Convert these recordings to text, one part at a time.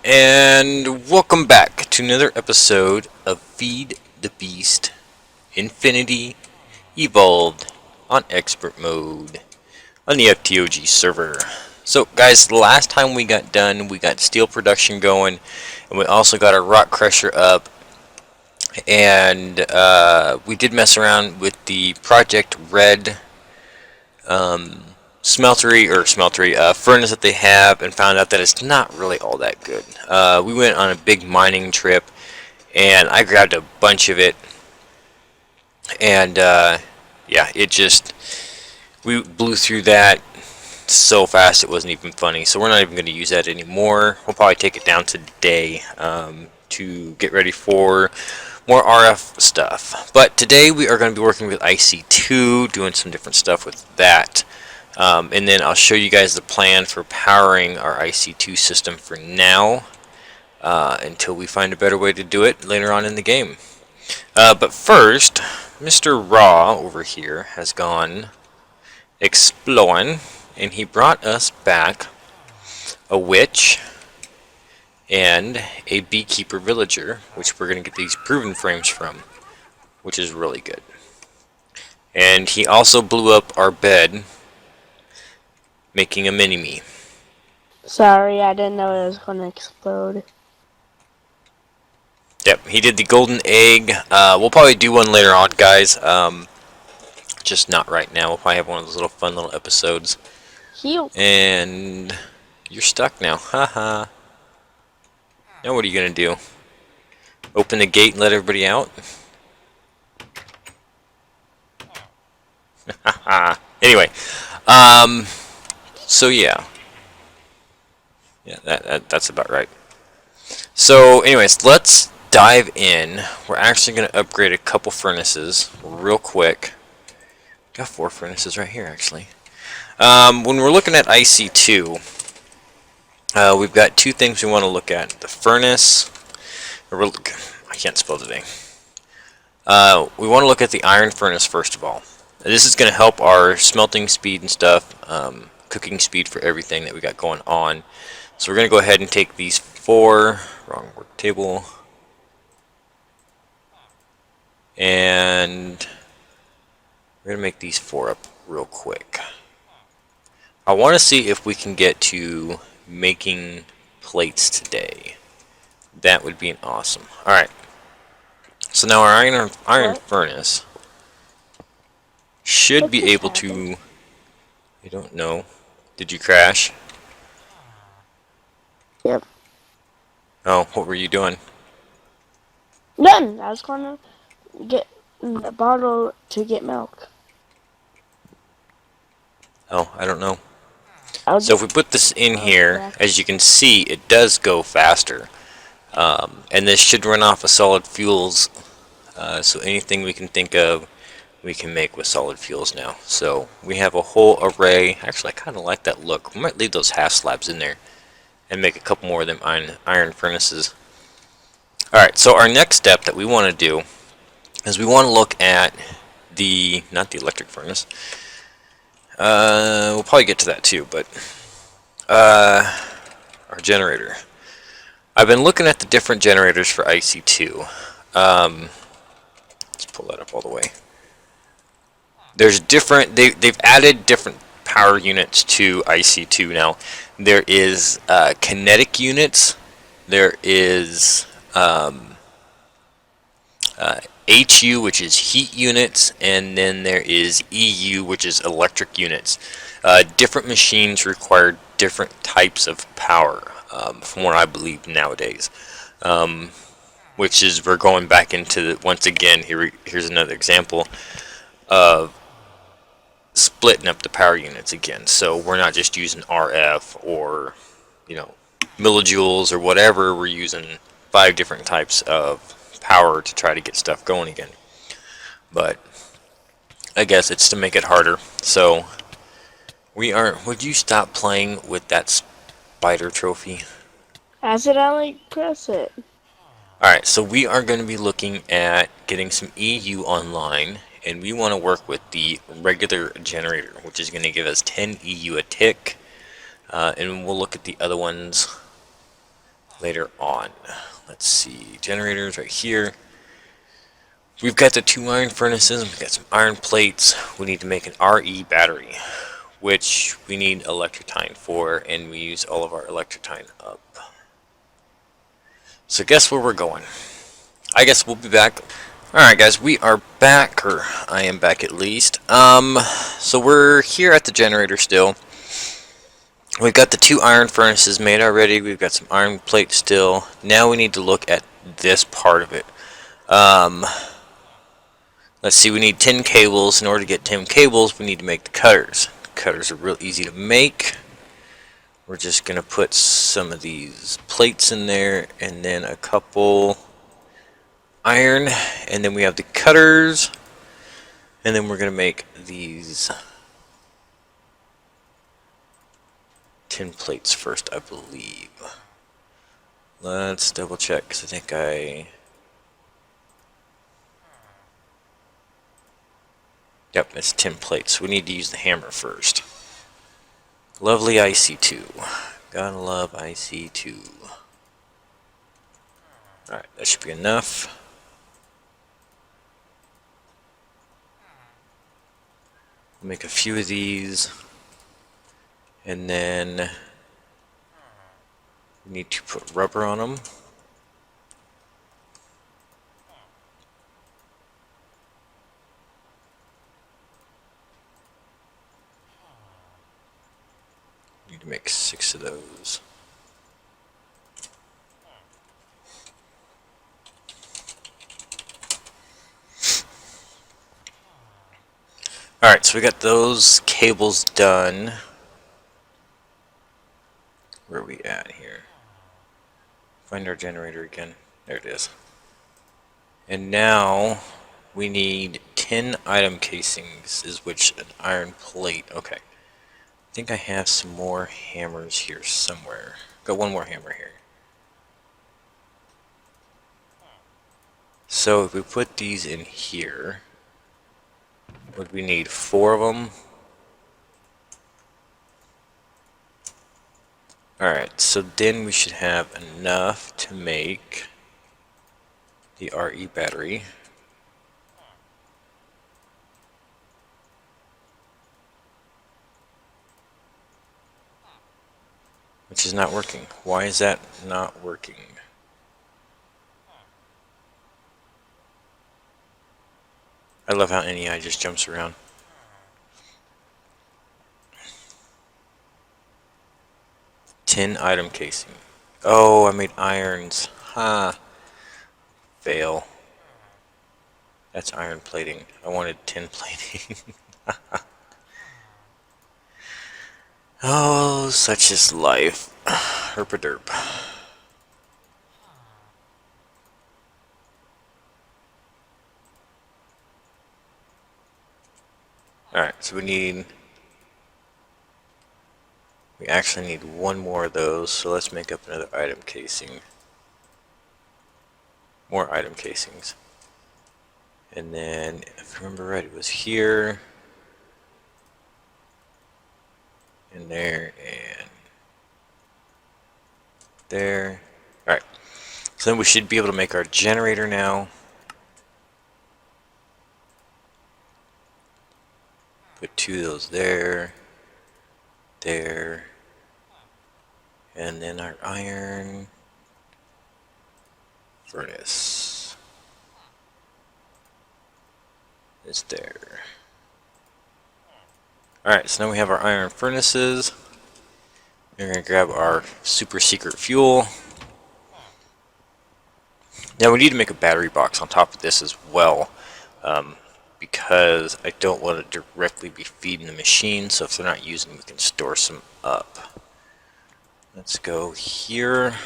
And welcome back to another episode of Feed the Beast Infinity Evolved on Expert Mode on the FTOG server. So guys, the last time we got done, we got steel production going, and we also got our rock crusher up, and we did mess around with the Project Red furnace that they have, and found out that it's not really all that good. We went on a big mining trip, and I grabbed a bunch of it, and yeah, we blew through that so fast it wasn't even funny. So we're not even going to use that anymore. We'll probably take it down today to get ready for more RF stuff. But today we are going to be working with IC2, doing some different stuff with that. And then I'll show you guys the plan for powering our IC2 system for now, until we find a better way to do it later on in the game. But first, Mr. Raw over here has gone exploring, and he brought us back a witch and a beekeeper villager, which we're going to get these proven frames from, which is really good. And he also blew up our bed, making a mini-me. Sorry, I didn't know it was going to explode. Yep, he did the golden egg. We'll probably do one later on, guys. Just not right now. We'll probably have one of those little fun little episodes. Heal. And you're stuck now. Haha. Now what are you gonna do? Open the gate and let everybody out? Anyway, so yeah, that's about right. So, anyways, let's dive in. We're actually gonna upgrade a couple furnaces real quick. Got 4 furnaces right here, actually. When we're looking at IC2, we've got 2 things we want to look at. The furnace, I can't spell today. We want to look at the iron furnace first of all. This is going to help our smelting speed and stuff, cooking speed for everything that we got going on. So we're going to go ahead and take these 4, wrong work table, and we're going to make these 4 up real quick. I want to see if we can get to making plates today. That would be awesome. Alright. So now our iron furnace should be able to... I don't know. Did you crash? Yep. Oh, what were you doing? None. I was going to get the bottle to get milk. Oh, I don't know. So if we put this in here, as you can see, it does go faster. And this should run off of solid fuels. So anything we can think of, we can make with solid fuels now. So we have a whole array. Actually, I kind of like that look. We might leave those half slabs in there and make a couple more of them iron furnaces. Alright, so our next step that we want to do is we want to look at not the electric furnace. We'll probably get to that too, but our generator. I've been looking at the different generators for IC2. Let's pull that up all the way. There's different. They've added different power units to IC2 now. There is kinetic units. There is HU, which is heat units, and then there is EU, which is electric units. Different machines require different types of power, from what I believe nowadays. Which is, we're going back into once again. Here's another example of splitting up the power units again. So we're not just using RF or millijoules or whatever. We're using 5 different types of power to try to get stuff going again. But I guess it's to make it harder. So would you stop playing with that spider trophy? I accidentally press it. Alright, so we are going to be looking at getting some EU online, and we want to work with the regular generator, which is going to give us 10 EU a tick, and we'll look at the other ones later on. Let's see, generators right here. We've got the 2 iron furnaces, we've got some iron plates. We need to make an RE battery, which we need electrotine for, and we use all of our electrotine up. So guess where we're going? I guess we'll be back. Alright guys, we are back, or I am back at least. So we're here at the generator still. We've got the 2 iron furnaces made already, we've got some iron plates still. Now we need to look at this part of it. Let's see, we need 10 cables. In order to get 10 cables, we need to make the cutters. The cutters are real easy to make. We're just going to put some of these plates in there, and then a couple iron, and then we have the cutters, and then we're going to make these 10 plates first, I believe. Let's double check, because I think Yep, it's 10 plates. We need to use the hammer first. Lovely IC2. Gotta love IC2. Alright, that should be enough. Make a few of these. And then we need to put rubber on them. Need to make 6 of those. Alright, so we got those cables done. Where are we at here? Find our generator again. There it is. And now we need 10 item casings, is which an iron plate. Okay. I think I have some more hammers here somewhere. Got one more hammer here. So if we put these in here, would we need 4 of them? Alright, so then we should have enough to make the RE battery. Which is not working. Why is that not working? I love how NEI just jumps around. Tin item casing. Oh, I made irons. Ha. Huh. Fail. That's iron plating. I wanted tin plating. Oh, such is life. Herpaderp. Alright, so we actually need 1 more of those, so let's make up another item casing. More item casings. And then, if I remember right, it was here, and there, and there. Alright, so then we should be able to make our generator now. Put 2 of those there, there, and then our iron furnace is there. Alright, so now we have our iron furnaces. We're going to grab our super secret fuel. Now we need to make a battery box on top of this as well. Because I don't want to directly be feeding the machine, so if they're not using, we can store some up. Let's go here.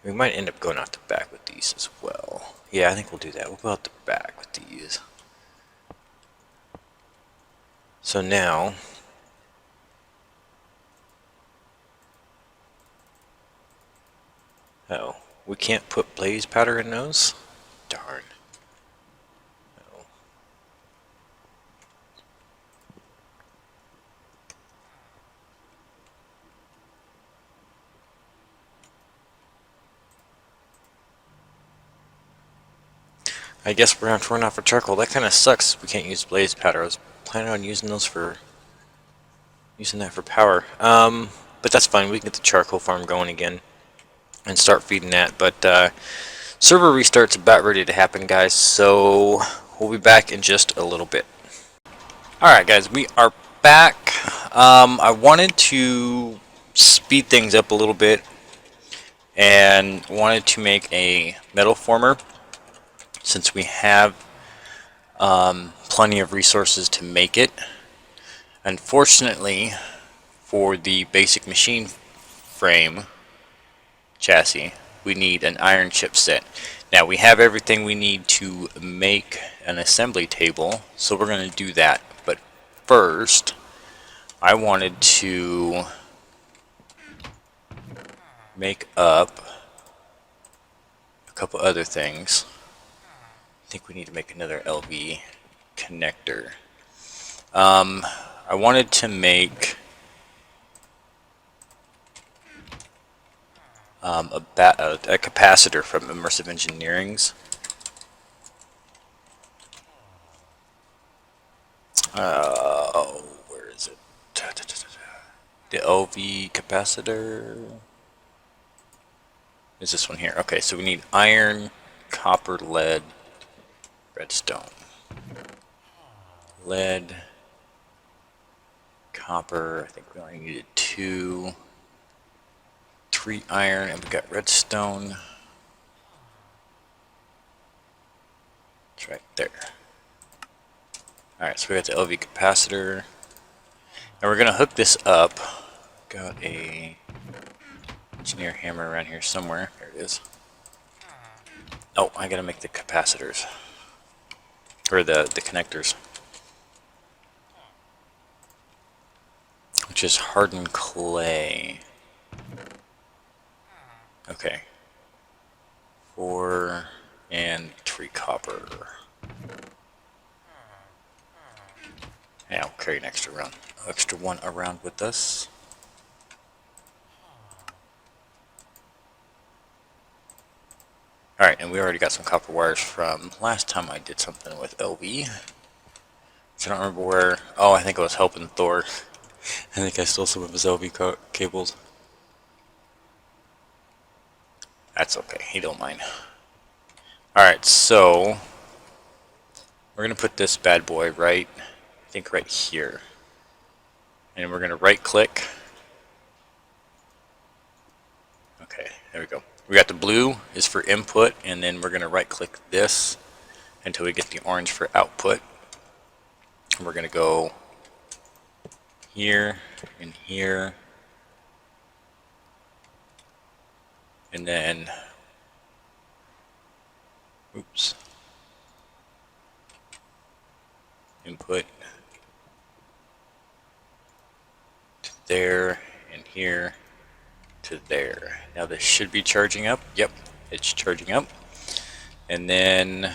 We might end up going out the back with these as well. Yeah, I think we'll do that. We'll go out the back with these. So now, oh, we can't put blaze powder in those? Darn. I guess we're going to run out for charcoal. That kind of sucks. We can't use blaze powder. I was planning on using that for power. But that's fine. We can get the charcoal farm going again and start feeding that. But server restart's about ready to happen, guys. So we'll be back in just a little bit. Alright, guys, we are back. I wanted to speed things up a little bit and wanted to make a metal former since we have plenty of resources to make it. Unfortunately, for the basic machine frame chassis, we need an iron chipset. Now we have everything we need to make an assembly table, so we're going to do that. But first, I wanted to make up a couple other things. I think we need to make another LV connector. I wanted to make a capacitor from Immersive Engineering's. Where is it? The LV capacitor is this one here. Okay, so we need iron, copper, lead, redstone. Lead, copper, I think we only needed 2, 3 iron, and we got redstone. It's right there. Alright, so we got the LV capacitor. And we're going to hook this up. Got a engineer hammer around here somewhere. There it is. Oh, I got to make the capacitors. Or the connectors. Which is hardened clay. Okay. 4 and 3 copper. Yeah, we'll carry an extra one around with us. Alright, and we already got some copper wires from last time I did something with LV. So I don't remember where. Oh, I think I was helping Thor. I think I stole some of his LV cables. That's okay, he don't mind. Alright, so we're going to put this bad boy right, I think right here. And we're going to right click. Okay, there we go. We got the blue is for input, and then we're going to right click this until we get the orange for output. And we're going to go here and here. And then, oops, input to there and here to there. Now this should be charging up. Yep, it's charging up. And then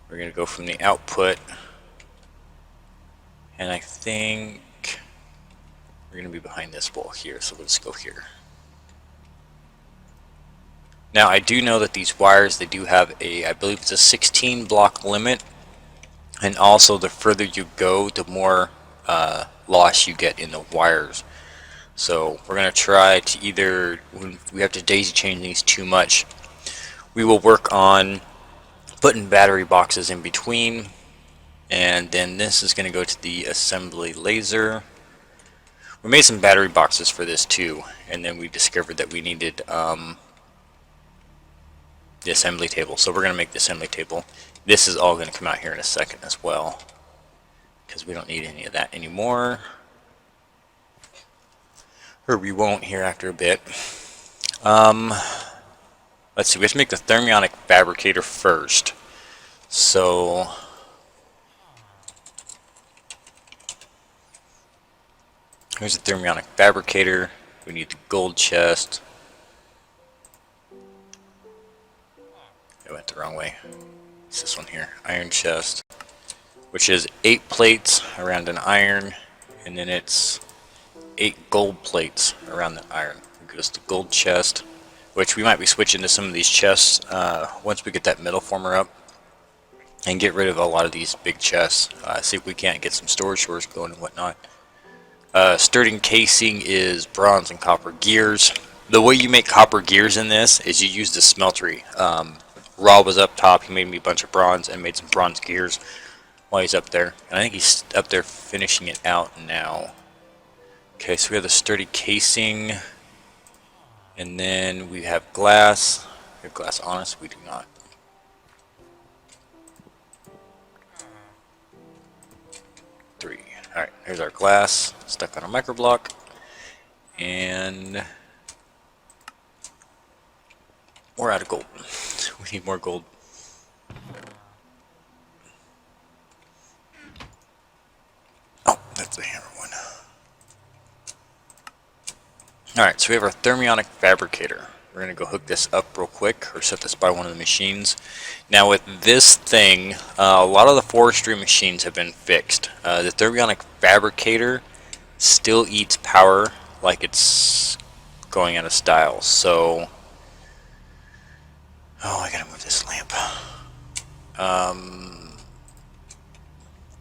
we're going to go from the output, and I think we're going to be behind this wall here, so we'll just go here. Now I do know that these wires, they do have a, I believe it's a 16 block limit, and also the further you go, the more loss you get in the wires. So we're going to try to either, when we have to daisy chain these too much, we will work on putting battery boxes in between, and then this is going to go to the assembly laser. We made some battery boxes for this too, and then we discovered that we needed the assembly table, so we're going to make the assembly table. This is all going to come out here in a second as well, because we don't need any of that anymore, or we won't here after a bit. Let's see, we have to make the thermionic fabricator first. So here's the thermionic fabricator. We need the gold chest. I went the wrong way. It's this one here, iron chest, which is 8 plates around an iron, and then it's 8 gold plates around the iron. It goes to gold chest, which we might be switching to some of these chests once we get that metal former up and get rid of a lot of these big chests. See if we can't get some storage doors going and whatnot. Sturdy casing is bronze and copper gears. The way you make copper gears in this is you use the smeltery. Raw was up top, he made me a bunch of bronze and made some bronze gears while he's up there. And I think he's up there finishing it out now. Okay, so we have the sturdy casing. And then we have glass. We have glass on us? We do not. Three. Alright, here's our glass stuck on a microblock. And we're out of gold. We need more gold. Oh, that's the hammer one. Alright, so we have our thermionic fabricator. We're going to go hook this up real quick, or set this by one of the machines. Now with this thing, a lot of the forestry machines have been fixed. The thermionic fabricator still eats power like it's going out of style. So, oh, I gotta move this lamp.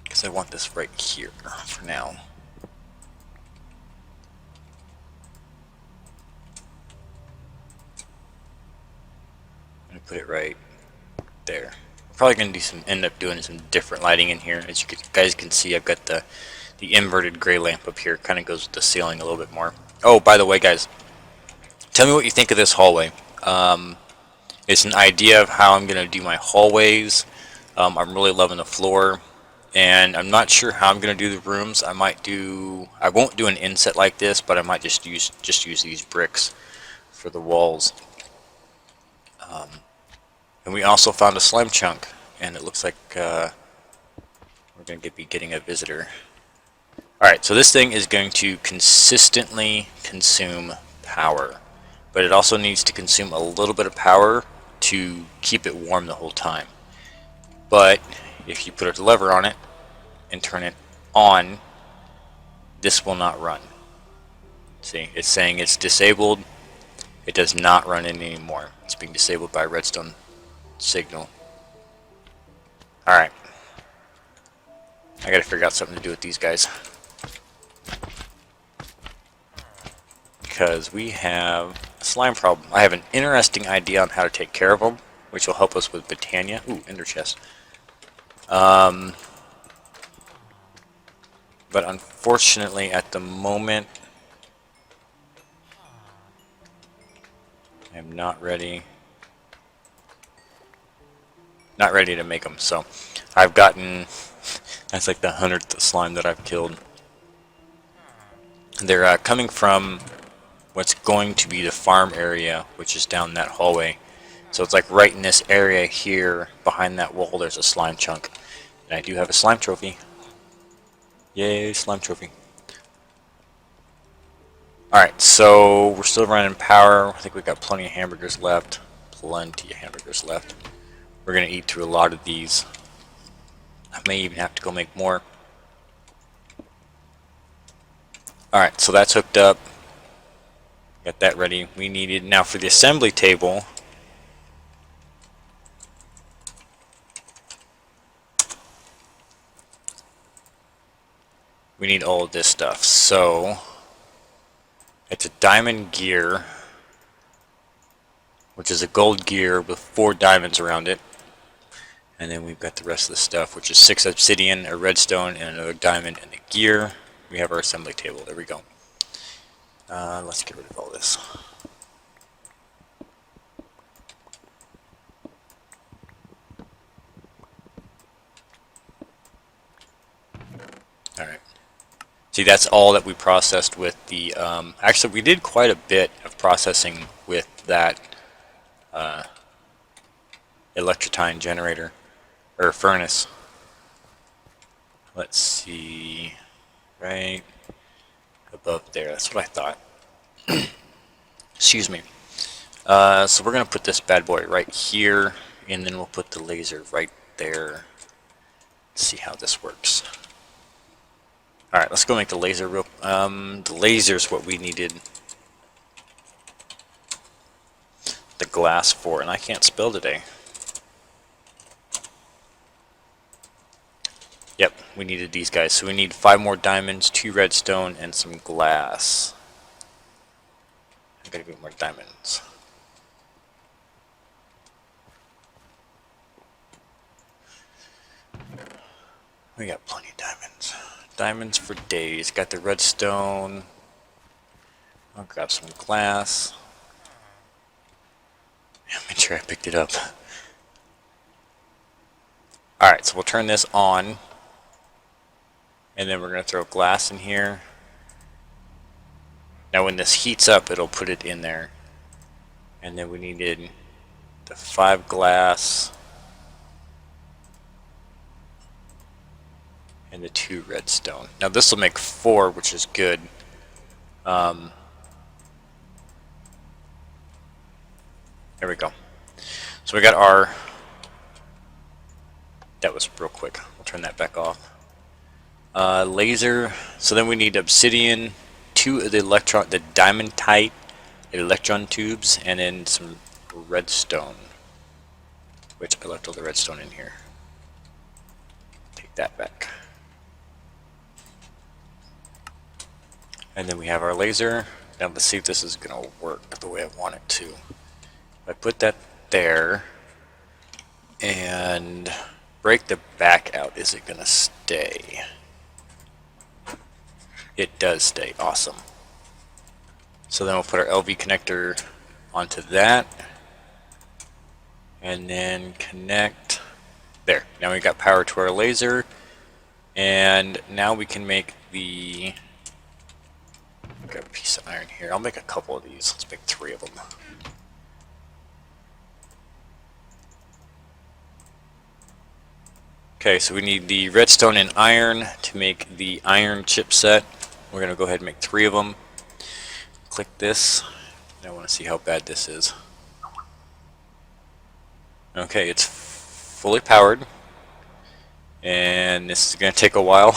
Because I want this right here for now. I'm gonna put it right there. We're probably gonna do end up doing some different lighting in here. As you guys can see, I've got the inverted gray lamp up here. Kind of goes with the ceiling a little bit more. Oh, by the way, guys, tell me what you think of this hallway. It's an idea of how I'm gonna do my hallways. I'm really loving the floor, and I'm not sure how I'm gonna do the rooms. I won't do an inset like this, but I might just use these bricks for the walls. And we also found a slime chunk, and it looks like we're going to be getting a visitor. Alright, so this thing is going to consistently consume power, but it also needs to consume a little bit of power to keep it warm the whole time. But if you put a lever on it and turn it on, this will not run. See, it's saying it's disabled. It does not run it anymore. It's being disabled by a redstone signal. Alright. I gotta figure out something to do with these guys. Because we have a slime problem. I have an interesting idea on how to take care of them, which will help us with Britannia. Ooh, ender chest. But unfortunately, at the moment, I'm not ready. Not ready to make them. So, I've gotten. That's like the 100th slime that I've killed. They're coming from what's going to be the farm area, which is down that hallway. So it's like right in this area here, behind that wall, there's a slime chunk. And I do have a slime trophy. Yay, slime trophy. Alright, so we're still running power. I think we've got plenty of hamburgers left. Plenty of hamburgers left. We're going to eat through a lot of these. I may even have to go make more. Alright, so that's hooked up. Got that ready. We needed, now for the assembly table, we need all of this stuff. So, it's a diamond gear, which is a gold gear with 4 diamonds around it. And then we've got the rest of the stuff, which is 6 obsidian, a redstone, and another diamond, and a gear. We have our assembly table. There we go. Let's get rid of all this. Alright. See, that's all that we processed with the... actually, we did quite a bit of processing with that electrotine generator, or furnace. Let's see... right above there. That's what I thought. Excuse me. So we're going to put this bad boy right here, and then we'll put the laser right there. Let's see how this works. Alright, let's go make the laser real... the laser's what we needed. the glass for? And I can't spell today. Yep, we needed these guys. So we need 5 more diamonds, 2 redstone, and some glass. I gotta get more diamonds. We got plenty of diamonds. Diamonds for days. Got the redstone. I'll grab some glass. Make sure I picked it up. Alright, so we'll turn this on. And then we're going to throw glass in here. Now when this heats up, it'll put it in there. And then we needed the 5 glass. And the 2 redstone. Now this will make 4, which is good. There we go. So we got our... That was real quick. We'll turn that back off. Laser. So then we need obsidian, 2 of the diamond-type electron tubes, and then some redstone. Which I left all the redstone in here. Take that back. And then we have our laser. Now let's see if this is going to work the way I want it to. If I put that there and break the back out, is it going to stay? It does stay. Awesome. So then we'll put our LV connector onto that. And then connect. There. Now we got power to our laser. And now we can make the... Got a piece of iron here. I'll make a couple of these. Let's make 3 of them. Okay, so we need the redstone and iron to make the iron chipset. We're going to go ahead and make 3 of them. Click this. I want to see how bad this is. Okay, it's fully powered. And this is going to take a while.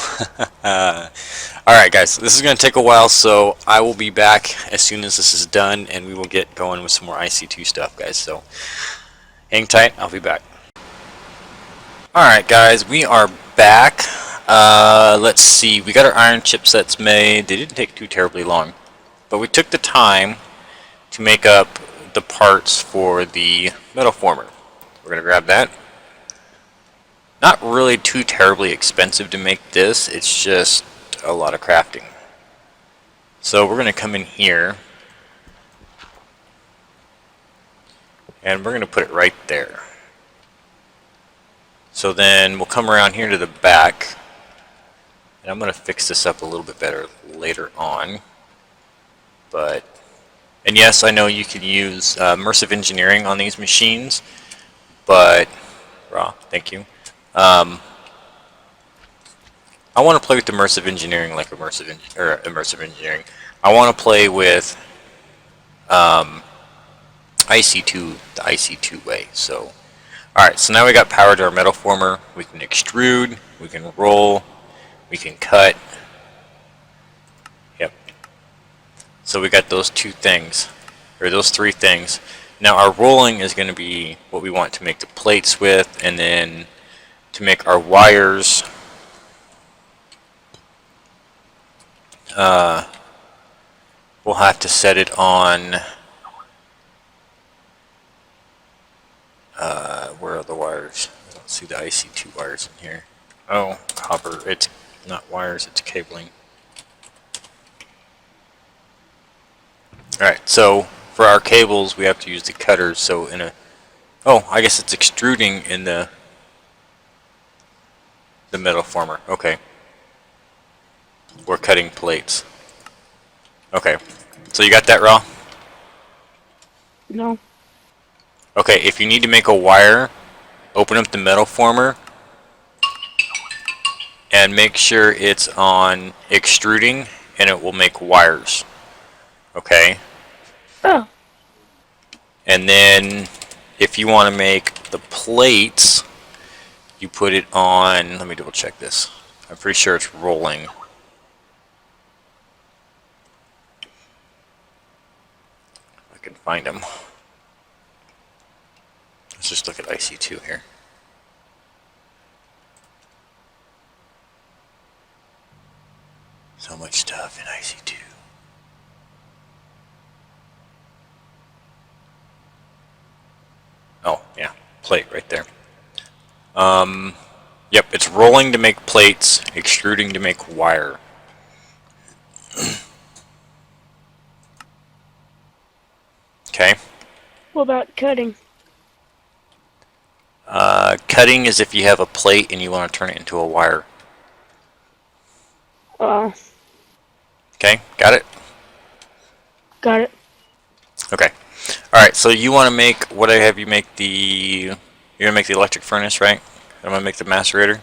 Alright guys, this is going to take a while, so I will be back as soon as this is done, and we will get going with some more IC2 stuff, guys. So hang tight, I'll be back. Alright guys, we are back. Let's see, we got our iron chipsets made. They didn't take too terribly long, but we took the time to make up the parts for the metal former. We're going to grab that. Not really too terribly expensive to make this, it's just a lot of crafting. So we're going to come in here and we're going to put it right there. So then we'll come around here to the back, and I'm going to fix this up a little bit better later on. And yes, I know you can use immersive engineering on these machines, but thank you. I want to play with immersive engineering like immersive engineering. I want to play with IC2 the IC2 way. So, alright, so now we got power to our metal former. We can extrude, we can roll, we can cut. Yep. So we got those 2 things, or those 3 things. Now our rolling is going to be what we want to make the plates with, and then to make our wires, we'll have to set it on, where are the wires? I don't see the IC2 wires in here. Oh, copper. It's not wires, it's cabling. Alright, so for our cables we have to use the cutters. So in a... Oh, I guess it's extruding in the metal former. Okay. We're cutting plates. Okay. So you got that, Raw? No. Okay, if you need to make a wire, open up the metal former and make sure it's on extruding, and it will make wires. Okay? Oh. And then if you want to make the plates, you put it on, let me double check this. I'm pretty sure it's rolling. I can find them. Let's just look at IC2 here. So much stuff in IC2. Oh, yeah, plate right there. Yep, it's rolling to make plates, extruding to make wire. Okay. What about cutting? Cutting is if you have a plate and you want to turn it into a wire. Oh, Okay, got it? got it. Okay. Alright, so you want to make, what I have you make the, you're going to make the electric furnace, right? I'm going to make the macerator.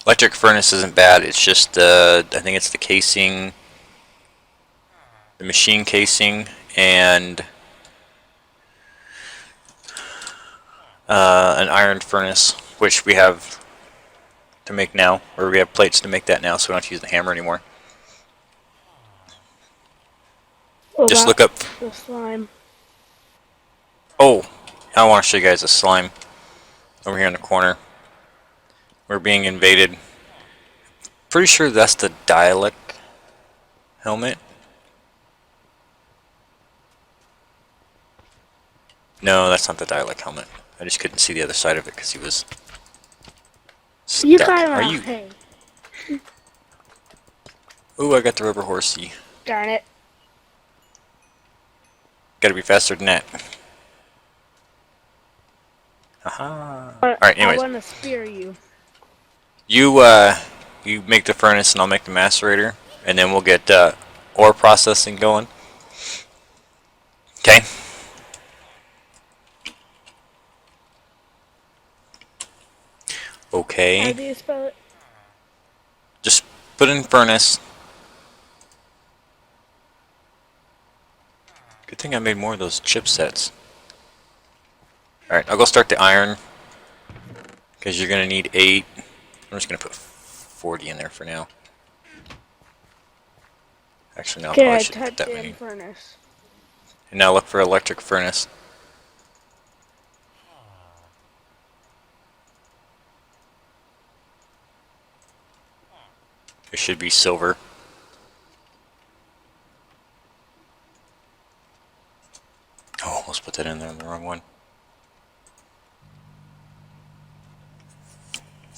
Electric furnace isn't bad, it's just, I think it's the casing, the machine casing, and an iron furnace, which we have to make now, or we have plates to make that now, so we don't have to use the hammer anymore. What Just about look up. the slime? Oh, I want to show you guys a slime over here in the corner. We're being invaded. Pretty sure that's the Dialect helmet. No, that's not the Dialect helmet. I just couldn't see the other side of it because he was stuck. You got him Are out. you? Hey, Ooh, I got the rubber horsey. darn it. Gotta be faster than that. Aha. Alright, I anyways. want to spear you. You make the furnace and I'll make the macerator. And then we'll get ore processing going. Okay. How Okay. do you spell it? Just put in furnace. Good thing I made more of those chipsets. Alright, I'll go start the iron. Because you're going to need 8. I'm just going to put 40 in there for now. Actually, no, I Okay, probably I shouldn't put typed that in many. furnace. And now look for electric furnace. It should be silver. Oh, almost put that in there, the wrong one.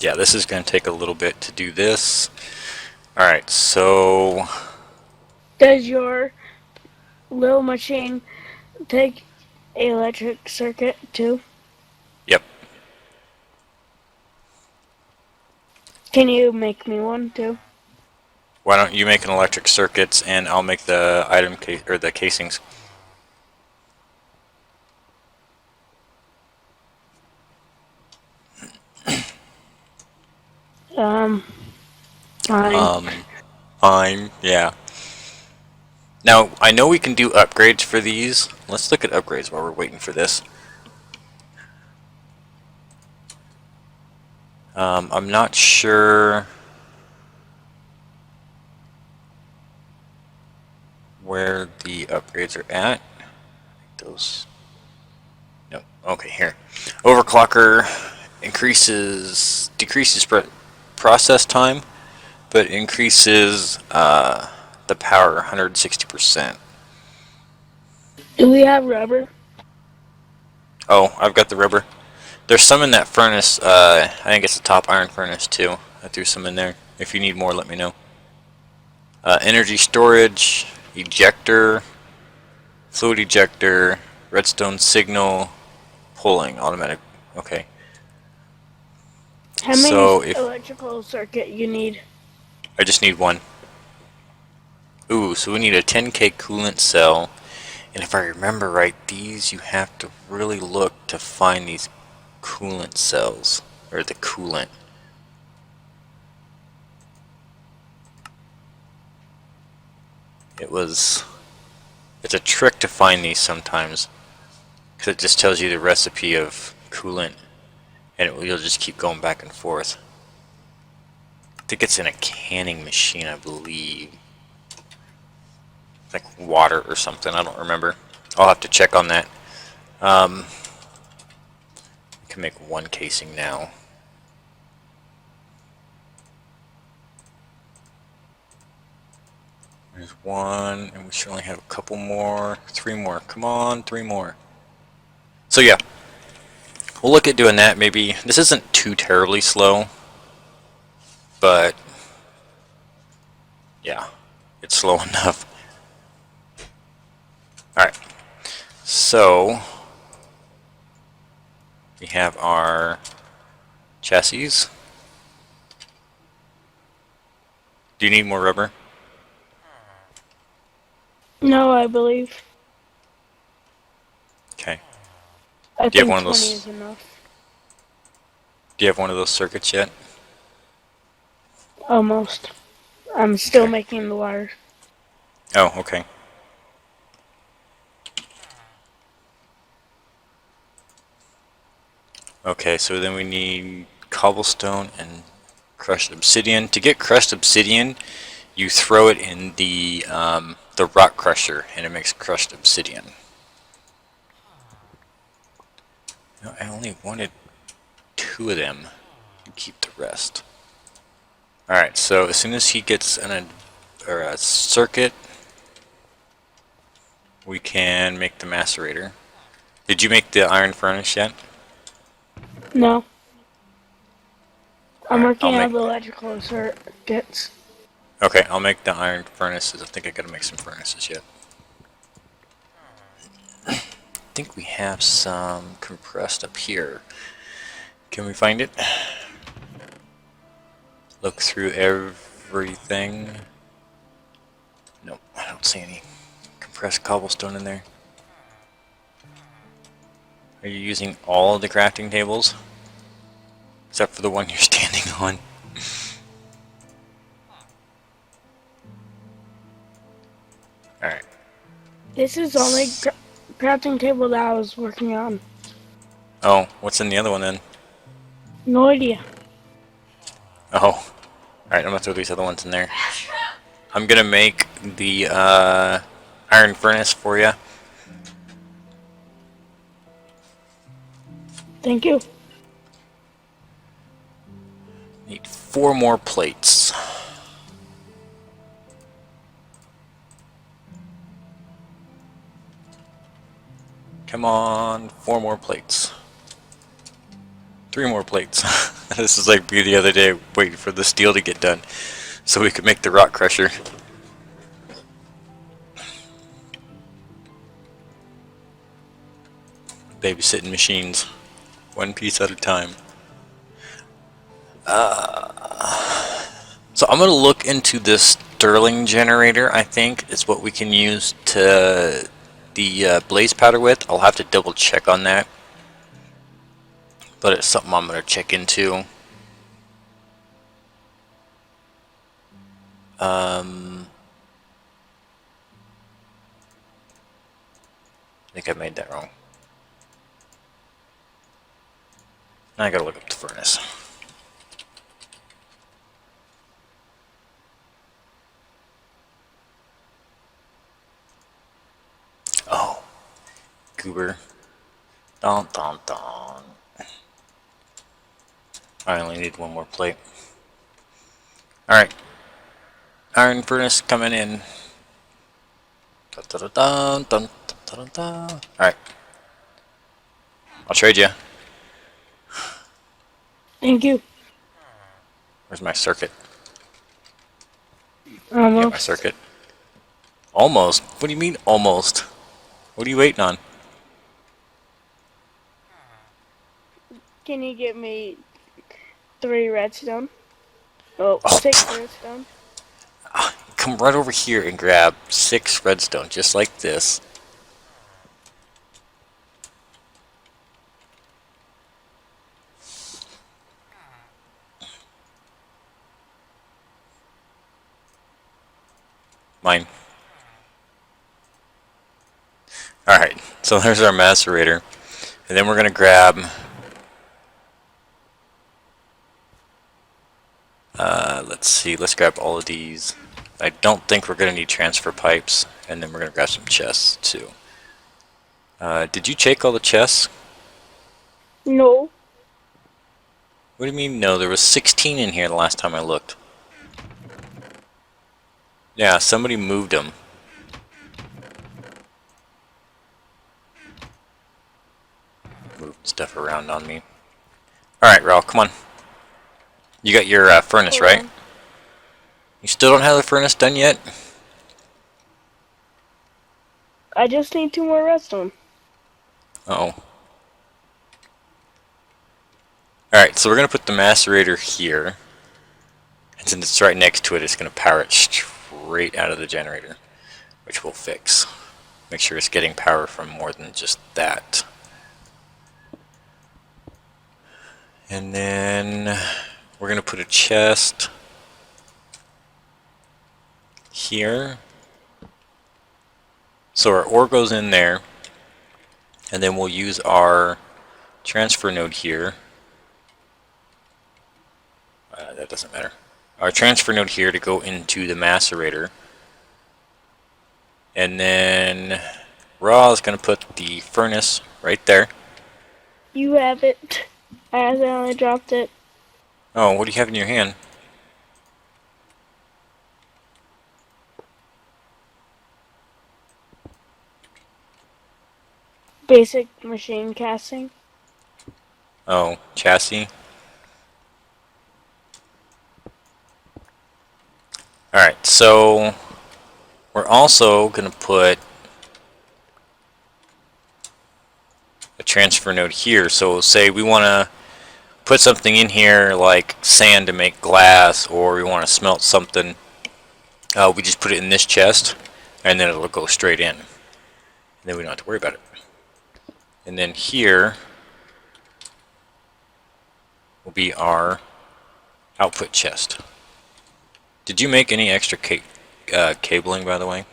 Yeah, this is going to take a little bit to do this. Alright, so Does your little machine take an electric circuit too? yep. Can you make me one too? Why don't you make an electric circuits and I'll make the item case or the casings. Fine. Fine, yeah. Now, I know we can do upgrades for these. Let's look at upgrades while we're waiting for this. I'm not sure where the upgrades are at. Those. No. Okay, here. Overclocker decreases process time, but increases the power 160%. Do we have rubber? Oh, I've got the rubber. There's some in that furnace. I think it's the top iron furnace too. I threw some in there. If you need more, let me know. Energy storage, ejector, fluid ejector, redstone signal, pulling, automatic. Okay. How many So if electrical circuit you need? I just need one. Ooh, so we need a 10K coolant cell. And if I remember right, these you have to really look to find these coolant cells, or the coolant. It's a trick to find these sometimes, because it just tells you the recipe of coolant, and you'll just keep going back and forth. I think it's in a canning machine, I believe. like water or something. I don't remember. I'll have to check on that. I can make one casing now. There's one, and we should only have a couple more. 3 more. Come on, 3 more. So yeah, we'll look at doing that. Maybe this isn't too terribly slow, but yeah, it's slow enough. Alright, so we have our chassis. Do you need more rubber? No, I believe. Okay. I Do you have think one of 20 those? is enough. Do you have one of those circuits yet? Almost. I'm still Okay. making the wires. Oh, okay. Okay, so then we need cobblestone and crushed obsidian. To get crushed obsidian, you throw it in the rock crusher, and it makes crushed obsidian. No, I only wanted 2 of them. Keep the rest. All right. So as soon as he gets a circuit, we can make the macerator. Did you make the iron furnace yet? No. I'm Alright, I'll working make... on the electrical circuits. Okay, I'll make the iron furnaces. I think I gotta make some furnaces yet. I think we have some compressed up here. Can we find it? Look through everything. Nope, I don't see any compressed cobblestone in there. Are you using all of the crafting tables? Except for the one you're standing on. Alright. This is the only crafting table that I was working on. Oh, what's in the other one then? No idea. Oh. Alright, I'm gonna throw these other ones in there. I'm gonna make the iron furnace for you. Thank you. Need 4 more plates. Come on, 4 more plates. 3 more plates. This is like me the other day waiting for the steel to get done so we could make the rock crusher. Babysitting machines. 1 piece at a time. So I'm going to look into this Stirling generator. I think it's what we can use to the blaze powder with. I'll have to double check on that. But it's something I'm going to check into. I think I made that wrong. Now I gotta look up the furnace. Oh, goober. Dun dun dun. I only need 1 more plate. Alright. Iron furnace coming in. Dun dun dun dun dun dun dun. Alright. I'll trade you. Thank you. Where's my circuit? Almost. Get my circuit. Almost? What do you mean almost? What are you waiting on? Can you give me 3 redstone? Oh, Oh, 6 redstone. Come right over here and grab 6 redstone, just like this. Mine. Alright, so there's our macerator. And then we're going to grab... let's see, let's grab all of these. I don't think we're going to need transfer pipes, and then we're going to grab some chests too. Did you check all the chests? No. What do you mean no? There was 16 in here the last time I looked. Yeah, somebody moved them. Moved stuff around on me. Alright, Raul, come on. You got your furnace, Hold right? on. You still don't have the furnace done yet? I just need 2 more redstone. Uh oh. Alright, so we're going to put the macerator here. And since it's right next to it, it's going to power it straight out of the generator, which we'll fix. Make sure it's getting power from more than just that. And then we're going to put a chest here. So our ore goes in there, and then we'll use our transfer node here. That doesn't matter. Our transfer node here to go into the macerator. And then Raw is going to put the furnace right there. You have it. I accidentally dropped it. Oh, what do you have in your hand? Basic machine casting. Oh, chassis. Alright, so we're also going to put a transfer node here. So say we want to put something in here like sand to make glass, or we want to smelt something, we just put it in this chest, and then it'll go straight in. And then we don't have to worry about it. And then here will be our output chest. Did you make any extra cabling, by the way?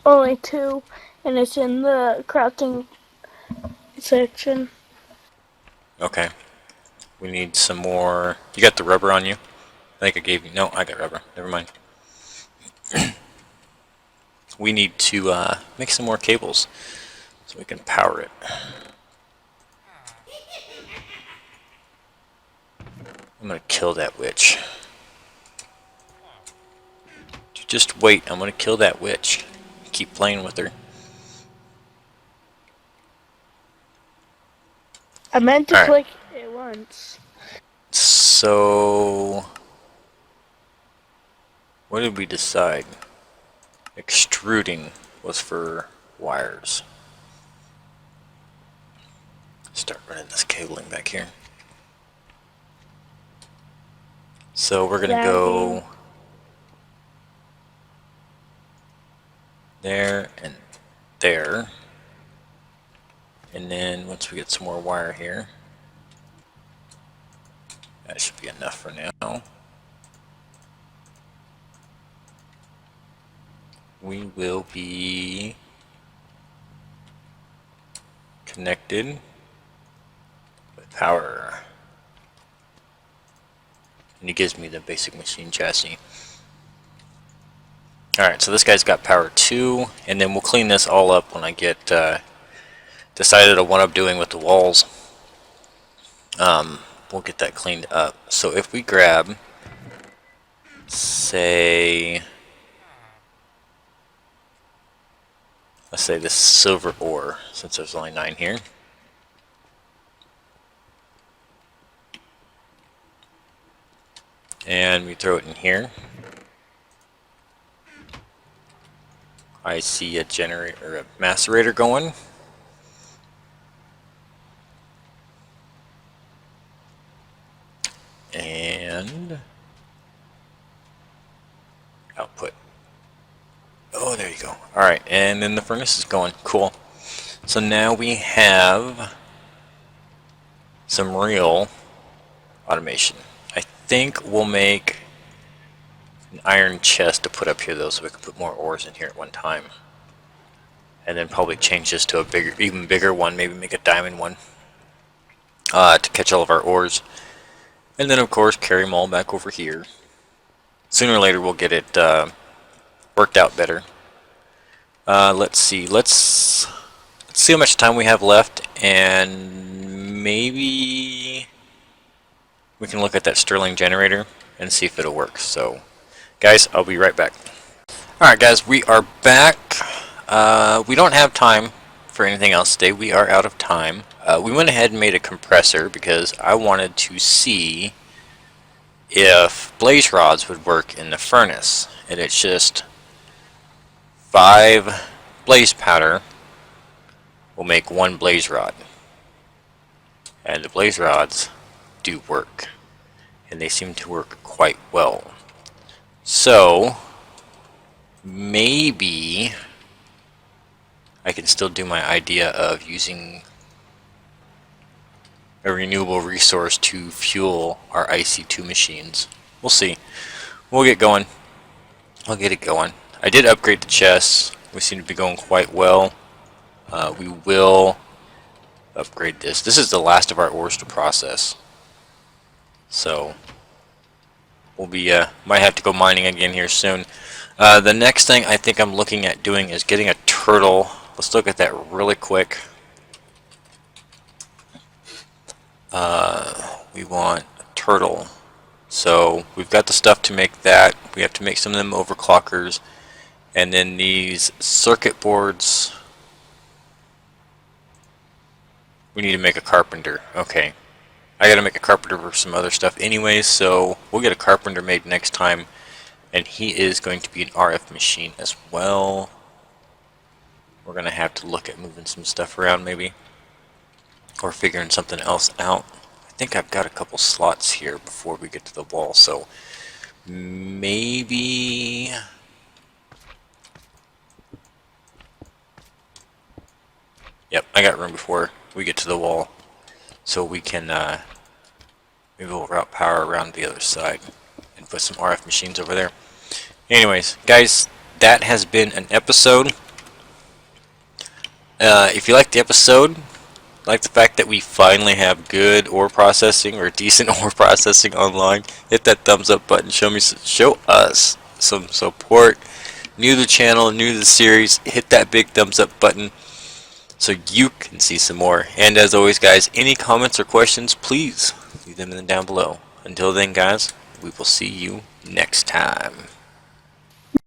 Only 2, and it's in the crafting section. Okay. We need some more. You got the rubber on you? I think I gave you. No, I got rubber. Never mind. We need to make some more cables so we can power it. I'm gonna kill that witch. Just wait. I'm gonna kill that witch. Keep playing with her. I meant to All right. click it once. So, what did we decide? Extruding was for wires. Start running this cabling back here. So we're gonna go there and there. And then once we get some more wire here, that should be enough for now. We will be connected with power. And he gives me the basic machine chassis. Alright, so this guy's got power 2, and then we'll clean this all up when I get decided on what I'm doing with the walls. We'll get that cleaned up. So if we grab, say, let's say this silver ore, since there's only 9 here. And we throw it in here. I see a generator, or a macerator going. And output. Oh, there you go. Alright, and then the furnace is going. Cool. So now we have some real automation. I think we'll make an iron chest to put up here though, so we can put more ores in here at one time. And then probably change this to a bigger, even bigger one, maybe make a diamond one, to catch all of our ores. And then of course carry them all back over here. sooner or later we'll get it worked out better. Let's see. Let's see how much time we have left, and maybe we can look at that Stirling generator and see if it'll work. So, guys, I'll be right back. Alright, guys, we are back. We don't have time for anything else today. We are out of time. We went ahead and made a compressor because I wanted to see if blaze rods would work in the furnace. And it's just 5 blaze powder will make 1 blaze rod. And the blaze rods do work. And they seem to work quite well. So, maybe I can still do my idea of using a renewable resource to fuel our IC2 machines. We'll see. We'll get going. I'll get it going. I did upgrade the chests. We seem to be going quite well. We will upgrade this. This is the last of our ores to process. So we'll be might have to go mining again here soon. The next thing I think I'm looking at doing is getting a turtle. Let's look at that really quick. We want a turtle. So we've got the stuff to make that. We have to make some of them overclockers. And then these circuit boards. We need to make a carpenter. Okay. I gotta make a carpenter for some other stuff anyways, so we'll get a carpenter made next time. And he is going to be an RF machine as well. We're gonna have to look at moving some stuff around maybe. Or figuring something else out. I think I've got a couple slots here before we get to the wall, so maybe yep, I got room before we get to the wall, so we can maybe we'll route power around the other side and put some RF machines over there. Anyways, guys, that has been an episode. If you liked the episode, like the fact that we finally have good ore processing or decent ore processing online, hit that thumbs up button. Show us some support. New to the channel, new to the series, hit that big thumbs up button so you can see some more. And as always, guys, any comments or questions, please leave them down below. Until then, guys, we will see you next time.